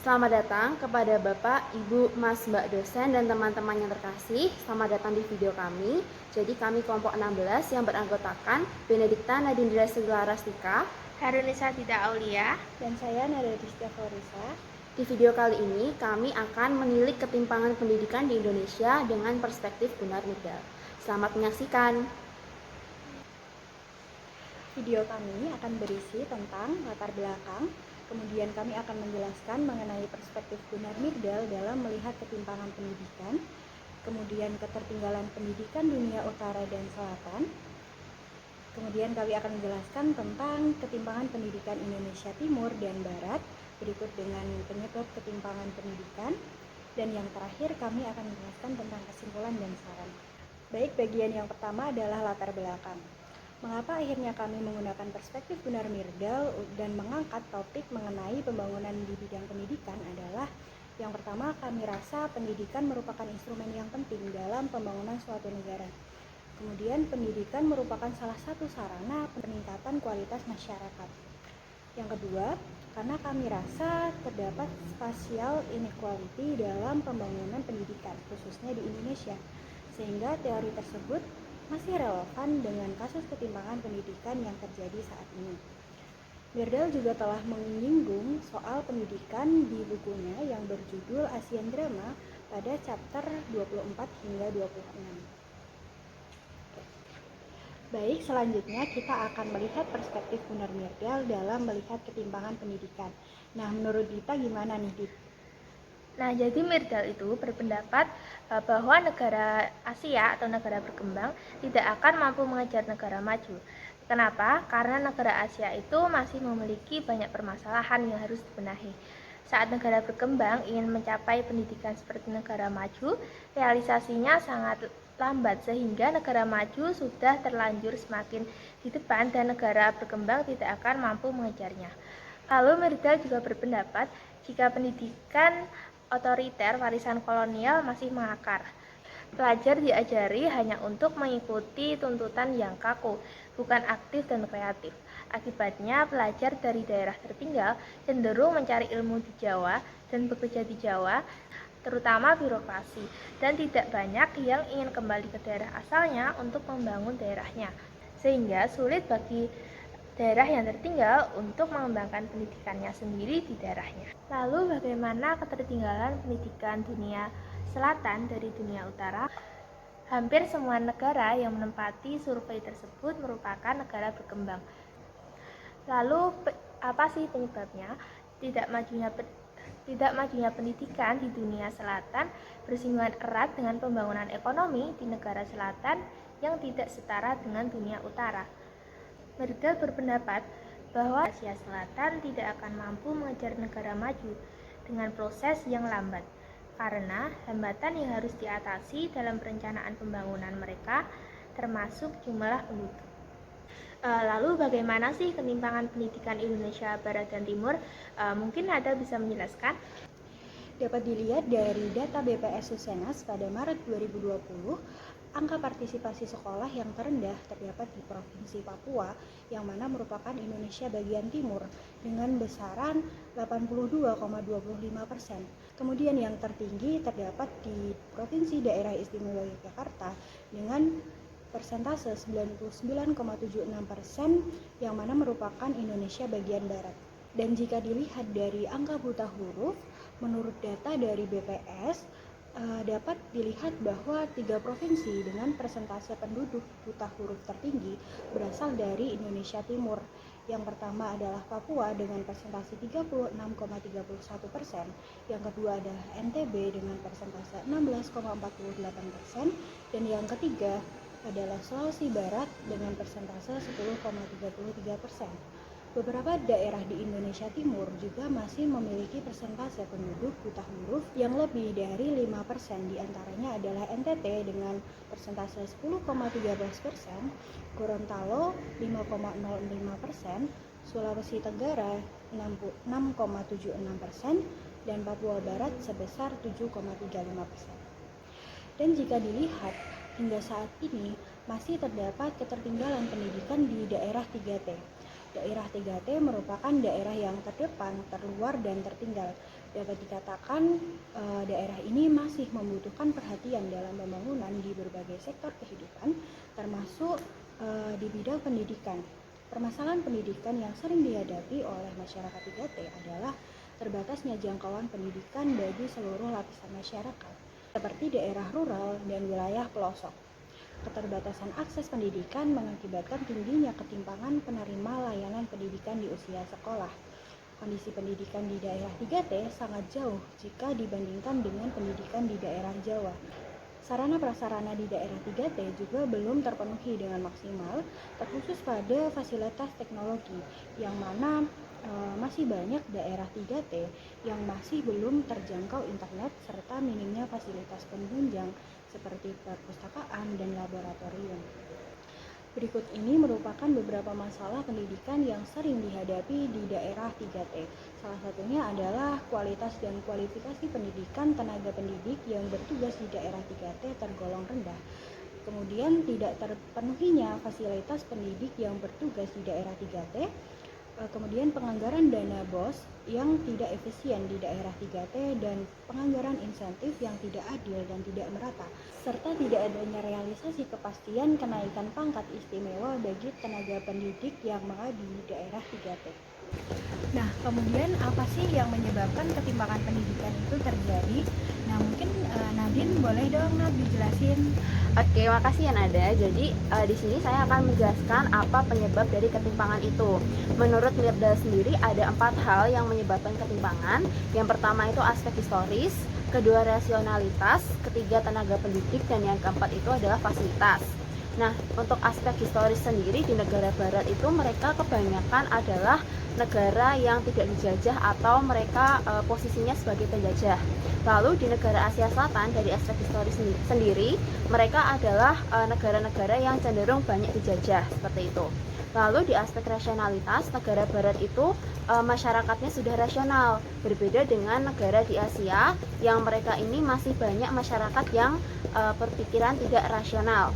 Selamat datang kepada Bapak, Ibu, Mas, Mbak dosen dan teman-teman yang terkasih. Selamat datang di video kami. Jadi kami kelompok 16 yang beranggotakan Benedikta Nadindra Segelarastika, Harunisa Dita Aulia, dan saya Nada Rizka Florisa. Di video kali ini kami akan menilik ketimpangan pendidikan di Indonesia dengan perspektif Gunnar Myrdal. Selamat menyaksikan. Video kami akan berisi tentang latar belakang, kemudian kami akan menjelaskan mengenai perspektif Gunnar Myrdal dalam melihat ketimpangan pendidikan, kemudian ketertinggalan pendidikan dunia utara dan selatan, kemudian kami akan menjelaskan tentang ketimpangan pendidikan Indonesia Timur dan Barat, berikut dengan penyebab ketimpangan pendidikan, dan yang terakhir kami akan menjelaskan tentang kesimpulan dan saran. Baik, bagian yang pertama adalah latar belakang. Mengapa akhirnya kami menggunakan perspektif Gunnar Myrdal dan mengangkat topik mengenai pembangunan di bidang pendidikan adalah yang pertama, kami rasa pendidikan merupakan instrumen yang penting dalam pembangunan suatu negara. Kemudian pendidikan merupakan salah satu sarana peningkatan kualitas masyarakat. Yang kedua, karena kami rasa terdapat spatial inequality dalam pembangunan pendidikan, khususnya di Indonesia, sehingga teori tersebut masih relevan dengan kasus ketimpangan pendidikan yang terjadi saat ini. Myrdal juga telah menyinggung soal pendidikan di bukunya yang berjudul Asian Drama pada chapter 24 hingga 26. Baik, selanjutnya kita akan melihat perspektif Gunnar Myrdal dalam melihat ketimpangan pendidikan. Nah, menurut Dita gimana nih, Dit? Nah, jadi Myrdal itu berpendapat bahwa negara Asia atau negara berkembang tidak akan mampu mengejar negara maju. Kenapa? Karena negara Asia itu masih memiliki banyak permasalahan yang harus dibenahi. Saat negara berkembang ingin mencapai pendidikan seperti negara maju, realisasinya sangat lambat sehingga negara maju sudah terlanjur semakin di depan dan negara berkembang tidak akan mampu mengejarnya. Lalu Myrdal juga berpendapat jika pendidikan otoriter warisan kolonial masih mengakar. Pelajar diajari hanya untuk mengikuti tuntutan yang kaku, bukan aktif dan kreatif. Akibatnya, pelajar dari daerah tertinggal cenderung mencari ilmu di Jawa dan bekerja di Jawa, terutama birokrasi, dan tidak banyak yang ingin kembali ke daerah asalnya untuk membangun daerahnya, sehingga sulit bagi daerah yang tertinggal untuk mengembangkan pendidikannya sendiri di daerahnya. Lalu bagaimana ketertinggalan pendidikan dunia selatan dari dunia utara? Hampir semua negara yang menempati survei tersebut merupakan negara berkembang. Lalu apa sih penyebabnya? Tidak majunya pendidikan di dunia selatan bersinggungan erat dengan pembangunan ekonomi di negara selatan yang tidak setara dengan dunia utara. Myrdal berpendapat bahwa Asia Selatan tidak akan mampu mengejar negara maju dengan proses yang lambat, karena hambatan yang harus diatasi dalam perencanaan pembangunan mereka termasuk jumlah penduduk. Lalu bagaimana sih ketimpangan pendidikan Indonesia Barat dan Timur? Mungkin Nada bisa menjelaskan? Dapat dilihat dari data BPS Susenas pada Maret 2020, angka partisipasi sekolah yang terendah terdapat di Provinsi Papua, yang mana merupakan Indonesia bagian timur, dengan besaran 82,25%. Kemudian yang tertinggi terdapat di Provinsi Daerah Istimewa Yogyakarta dengan persentase 99,76%, yang mana merupakan Indonesia bagian barat. Dan jika dilihat dari angka buta huruf, menurut data dari BPS, dapat dilihat bahwa 3 provinsi dengan persentase penduduk buta huruf tertinggi berasal dari Indonesia Timur. Yang pertama adalah Papua dengan persentase 36,31%, yang kedua adalah NTB dengan persentase 16,48%, dan yang ketiga adalah Sulawesi Barat dengan persentase 10,33%. Beberapa daerah di Indonesia Timur juga masih memiliki persentase penduduk buta huruf yang lebih dari 5%, diantaranya adalah NTT dengan persentase 10,13%, Gorontalo 5,05%, Sulawesi Tenggara 6,76%, dan Papua Barat sebesar 7,35%. Dan jika dilihat, hingga saat ini masih terdapat ketertinggalan pendidikan di daerah 3T. Daerah 3T merupakan daerah yang terdepan, terluar, dan tertinggal. Dapat dikatakan daerah ini masih membutuhkan perhatian dalam pembangunan di berbagai sektor kehidupan, termasuk di bidang pendidikan. Permasalahan pendidikan yang sering dihadapi oleh masyarakat 3T adalah terbatasnya jangkauan pendidikan bagi seluruh lapisan masyarakat, seperti daerah rural dan wilayah pelosok. Keterbatasan akses pendidikan mengakibatkan tingginya ketimpangan penerima layanan pendidikan di usia sekolah. Kondisi pendidikan di daerah 3T sangat jauh jika dibandingkan dengan pendidikan di daerah Jawa. Sarana prasarana di daerah 3T juga belum terpenuhi dengan maksimal, terkhusus pada fasilitas teknologi, yang mana masih banyak daerah 3T yang masih belum terjangkau internet serta minimnya fasilitas penunjang seperti perpustakaan dan laboratorium. Berikut ini merupakan beberapa masalah pendidikan yang sering dihadapi di daerah 3T. Salah satunya adalah kualitas dan kualifikasi pendidikan tenaga pendidik yang bertugas di daerah 3T tergolong rendah. Kemudian tidak terpenuhinya fasilitas pendidik yang bertugas di daerah 3T. Kemudian penganggaran dana BOS yang tidak efisien di daerah 3T dan penganggaran insentif yang tidak adil dan tidak merata, serta tidak adanya realisasi kepastian kenaikan pangkat istimewa bagi tenaga pendidik yang mengabdi di daerah 3T. Nah, kemudian apa sih yang menyebabkan ketimpangan pendidikan itu terjadi? Nah, mungkin Nadine boleh dong dijelasin. Oke, makasih ya Nada. Jadi di sini saya akan menjelaskan apa penyebab dari ketimpangan itu. Menurut Myrdal sendiri ada 4 hal yang menyebabkan ketimpangan. Yang pertama itu aspek historis, kedua rasionalitas, ketiga tenaga pendidik, dan yang keempat itu adalah fasilitas. Nah, untuk aspek historis sendiri di negara barat itu mereka kebanyakan adalah negara yang tidak dijajah atau mereka posisinya sebagai penjajah. Lalu di negara Asia Selatan dari aspek historis sendiri mereka adalah negara-negara yang cenderung banyak dijajah seperti itu. Lalu di aspek rasionalitas negara barat itu masyarakatnya sudah rasional, berbeda dengan negara di Asia yang mereka ini masih banyak masyarakat yang berpikiran tidak rasional.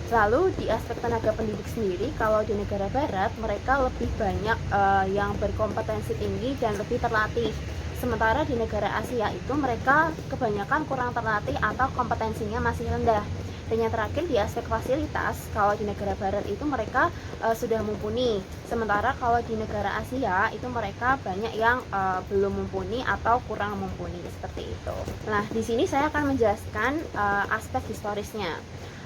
Lalu di aspek tenaga pendidik sendiri, kalau di negara barat mereka lebih banyak yang berkompetensi tinggi dan lebih terlatih. Sementara di negara Asia itu mereka kebanyakan kurang terlatih atau kompetensinya masih rendah. Dan yang terakhir di aspek fasilitas, kalau di negara barat itu mereka sudah mumpuni. Sementara kalau di negara Asia itu mereka banyak yang belum mumpuni atau kurang mumpuni seperti itu. Nah, di sini saya akan menjelaskan aspek historisnya.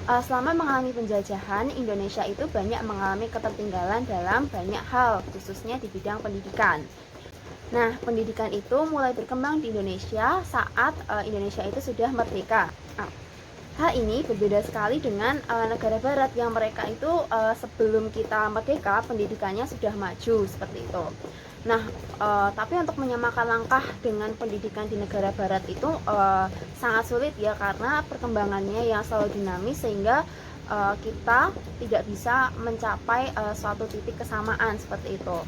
Selama mengalami penjajahan, Indonesia itu banyak mengalami ketertinggalan dalam banyak hal, khususnya di bidang pendidikan. Nah, pendidikan itu mulai berkembang di Indonesia saat Indonesia itu sudah merdeka. Hal ini berbeda sekali dengan negara barat yang mereka itu sebelum kita merdeka pendidikannya sudah maju seperti itu. Nah, tapi untuk menyamakan langkah dengan pendidikan di negara barat itu sangat sulit ya, karena perkembangannya yang selalu dinamis sehingga kita tidak bisa mencapai suatu titik kesamaan seperti itu.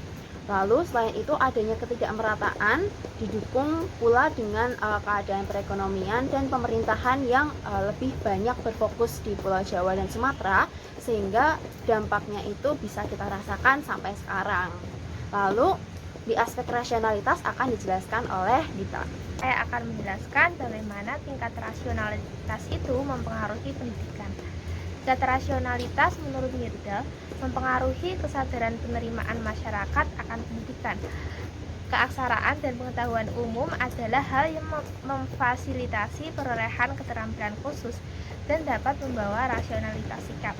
Lalu selain itu adanya ketidakmerataan didukung pula dengan keadaan perekonomian dan pemerintahan yang lebih banyak berfokus di Pulau Jawa dan Sumatera, sehingga dampaknya itu bisa kita rasakan sampai sekarang. Lalu di aspek rasionalitas akan dijelaskan oleh Dita. Saya akan menjelaskan bagaimana tingkat rasionalitas itu mempengaruhi pendidikan. Tingkat rasionalitas menurut Myrdal mempengaruhi kesadaran penerimaan masyarakat akan pendidikan. Keaksaraan dan pengetahuan umum adalah hal yang memfasilitasi perolehan keterampilan khusus dan dapat membawa rasionalitas sikap.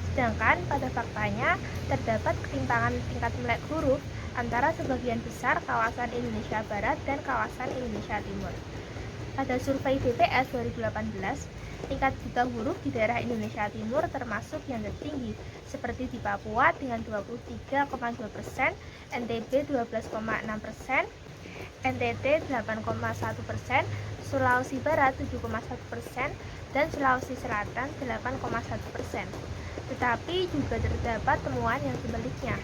Sedangkan pada faktanya terdapat ketimpangan tingkat melek huruf antara sebagian besar kawasan Indonesia Barat dan kawasan Indonesia Timur. Pada survei BPS 2018, tingkat buta huruf di daerah Indonesia Timur termasuk yang tertinggi, seperti di Papua dengan 23,2%, NTB 12,6%, NTT 8,1%, Sulawesi Barat 7,1%, dan Sulawesi Selatan 8,1%. Tetapi juga terdapat temuan yang sebaliknya.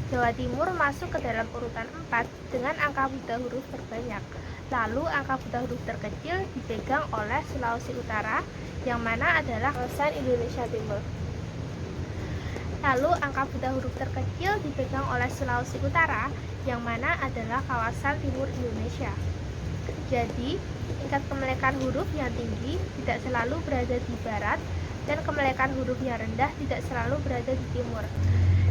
Jawa Timur masuk ke dalam urutan 4 dengan angka buta huruf terbanyak. Lalu angka buta huruf terkecil dipegang oleh Sulawesi Utara, yang mana adalah kawasan Indonesia Timur. Lalu angka buta huruf terkecil dipegang oleh Sulawesi Utara, yang mana adalah kawasan timur Indonesia. Jadi, tingkat kemelekan huruf yang tinggi tidak selalu berada di barat, dan kemelekan huruf yang rendah tidak selalu berada di timur.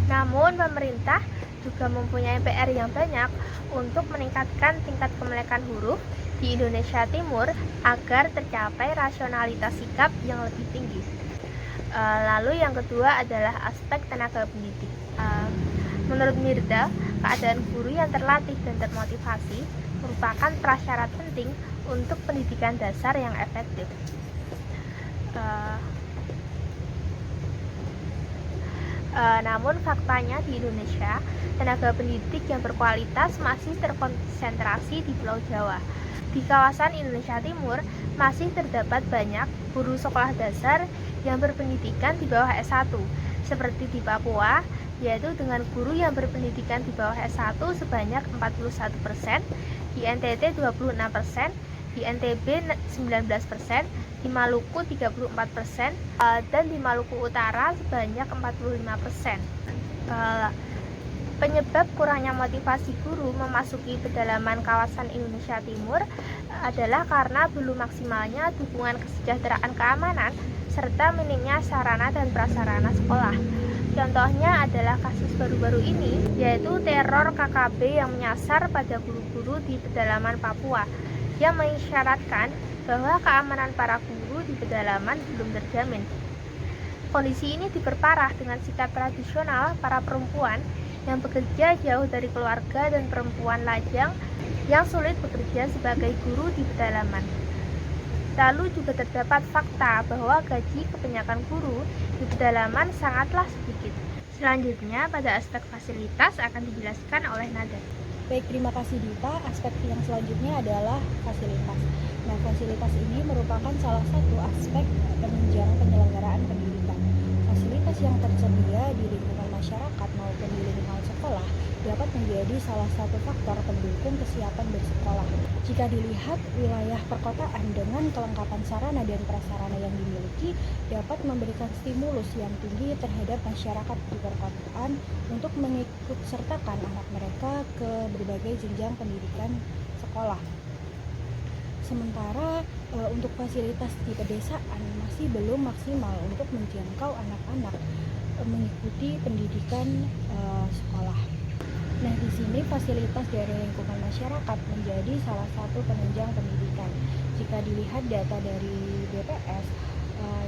Namun, pemerintah juga mempunyai PR yang banyak untuk meningkatkan tingkat kemelekan huruf di Indonesia Timur agar tercapai rasionalitas sikap yang lebih tinggi. Lalu yang kedua adalah aspek tenaga pendidik. Menurut Mirda, keadaan guru yang terlatih dan termotivasi merupakan prasyarat penting untuk pendidikan dasar yang efektif. Namun faktanya di Indonesia, tenaga pendidik yang berkualitas masih terkonsentrasi di Pulau Jawa. Di kawasan Indonesia Timur masih terdapat banyak guru sekolah dasar yang berpendidikan di bawah S1, seperti di Papua, yaitu dengan guru yang berpendidikan di bawah S1 sebanyak 41%, di NTT 26%, di NTB 19%, di Maluku 34%, dan di Maluku Utara sebanyak 45%. Penyebab kurangnya motivasi guru memasuki pedalaman kawasan Indonesia Timur adalah karena belum maksimalnya dukungan kesejahteraan keamanan serta minimnya sarana dan prasarana sekolah. Contohnya adalah kasus baru-baru ini, yaitu teror KKB yang menyasar pada guru-guru di pedalaman Papua, yang mengisyaratkan bahwa keamanan para guru di pedalaman belum terjamin. Kondisi ini diperparah dengan sikap tradisional para perempuan yang bekerja jauh dari keluarga dan perempuan lajang yang sulit bekerja sebagai guru di pedalaman. Lalu juga terdapat fakta bahwa gaji kebanyakan guru di pedalaman sangatlah sedikit. Selanjutnya, pada aspek fasilitas akan dijelaskan oleh Nada. Baik, terima kasih Dita. Aspek yang selanjutnya adalah fasilitas. Nah, fasilitas ini merupakan salah satu aspek penunjang penyelenggaraan pendidikan. Fasilitas yang tersedia di lingkungan masyarakat maupun di lingkungan sekolah dapat menjadi salah satu faktor pendukung kesiapan bersekolah. Jika dilihat, wilayah perkotaan dengan kelengkapan sarana dan prasarana yang dimiliki dapat memberikan stimulus yang tinggi terhadap masyarakat di perkotaan untuk mengikutsertakan anak mereka ke berbagai jenjang pendidikan sekolah. Sementara untuk fasilitas di pedesaan masih belum maksimal untuk menjangkau anak-anak mengikuti pendidikan sekolah. Nah, di sini fasilitas dari lingkungan masyarakat menjadi salah satu penunjang pendidikan. Jika dilihat data dari BPS,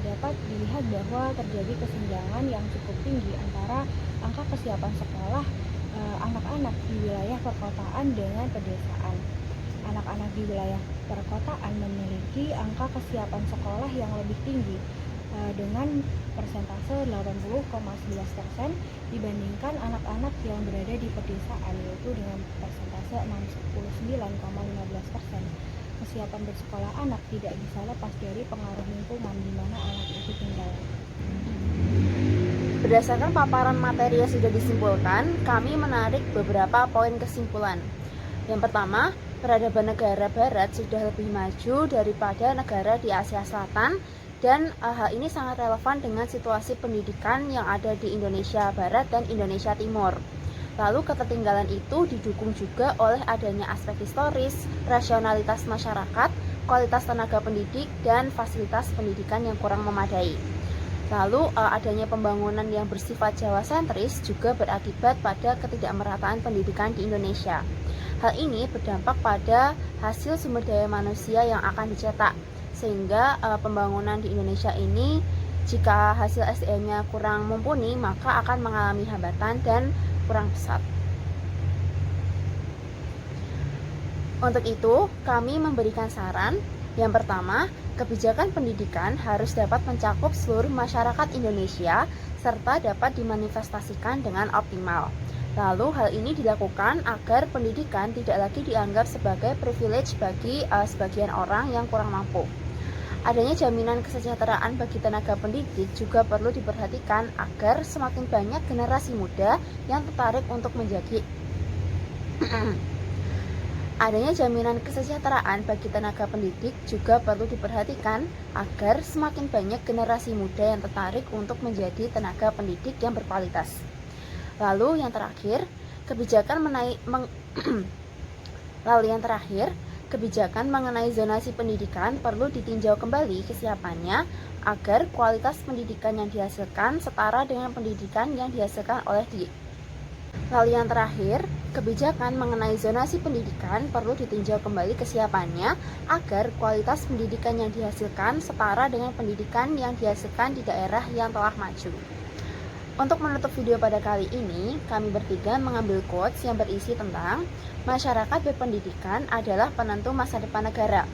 dapat dilihat bahwa terjadi kesenjangan yang cukup tinggi antara angka kesiapan sekolah anak-anak di wilayah perkotaan dengan pedesaan. Anak-anak di wilayah perkotaan memiliki angka kesiapan sekolah yang lebih tinggi dengan persentase 80,11% dibandingkan anak-anak yang berada di pedesaan, yaitu dengan persentase 69,15%. Kesiapan bersekolah anak tidak bisa lepas dari pengaruh lingkungan di mana anak itu tinggal. Berdasarkan paparan materi yang sudah disimpulkan, kami menarik beberapa poin kesimpulan. Yang pertama, peradaban negara barat sudah lebih maju daripada negara di Asia Selatan, dan hal ini sangat relevan dengan situasi pendidikan yang ada di Indonesia Barat dan Indonesia Timur. Lalu ketertinggalan itu didukung juga oleh adanya aspek historis, rasionalitas masyarakat, kualitas tenaga pendidik, dan fasilitas pendidikan yang kurang memadai. Lalu adanya pembangunan yang bersifat Jawa sentris juga berakibat pada ketidakmerataan pendidikan di Indonesia. Hal ini berdampak pada hasil sumber daya manusia yang akan dicetak, sehingga pembangunan di Indonesia ini jika hasil SDM-nya kurang mumpuni maka akan mengalami hambatan dan kurang pesat. Untuk itu, kami memberikan saran. Yang pertama, kebijakan pendidikan harus dapat mencakup seluruh masyarakat Indonesia serta dapat dimanifestasikan dengan optimal. Lalu hal ini dilakukan agar pendidikan tidak lagi dianggap sebagai privilege bagi sebagian orang yang kurang mampu. Adanya jaminan kesejahteraan bagi tenaga pendidik juga perlu diperhatikan agar semakin banyak generasi muda yang tertarik untuk menjadi Adanya jaminan kesejahteraan bagi tenaga pendidik juga perlu diperhatikan agar semakin banyak generasi muda yang tertarik untuk menjadi tenaga pendidik yang berkualitas. Lalu yang terakhir, kebijakan mengenai zonasi pendidikan perlu ditinjau kembali kesiapannya agar kualitas pendidikan yang dihasilkan setara dengan pendidikan yang dihasilkan oleh Lalu yang terakhir, kebijakan mengenai zonasi pendidikan perlu ditinjau kembali kesiapannya agar kualitas pendidikan yang dihasilkan setara dengan pendidikan yang dihasilkan di daerah yang telah maju. Untuk menutup video pada kali ini, kami bertiga mengambil quotes yang berisi tentang masyarakat berpendidikan adalah penentu masa depan negara.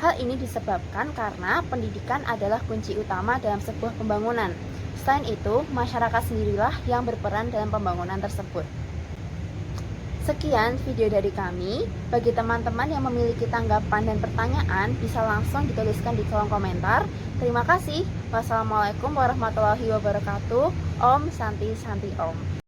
Hal ini disebabkan karena pendidikan adalah kunci utama dalam sebuah pembangunan. Selain itu, masyarakat sendirilah yang berperan dalam pembangunan tersebut. Sekian video dari kami. Bagi teman-teman yang memiliki tanggapan dan pertanyaan, bisa langsung dituliskan di kolom komentar. Terima kasih. Wassalamualaikum warahmatullahi wabarakatuh. Om Santi Santi Om.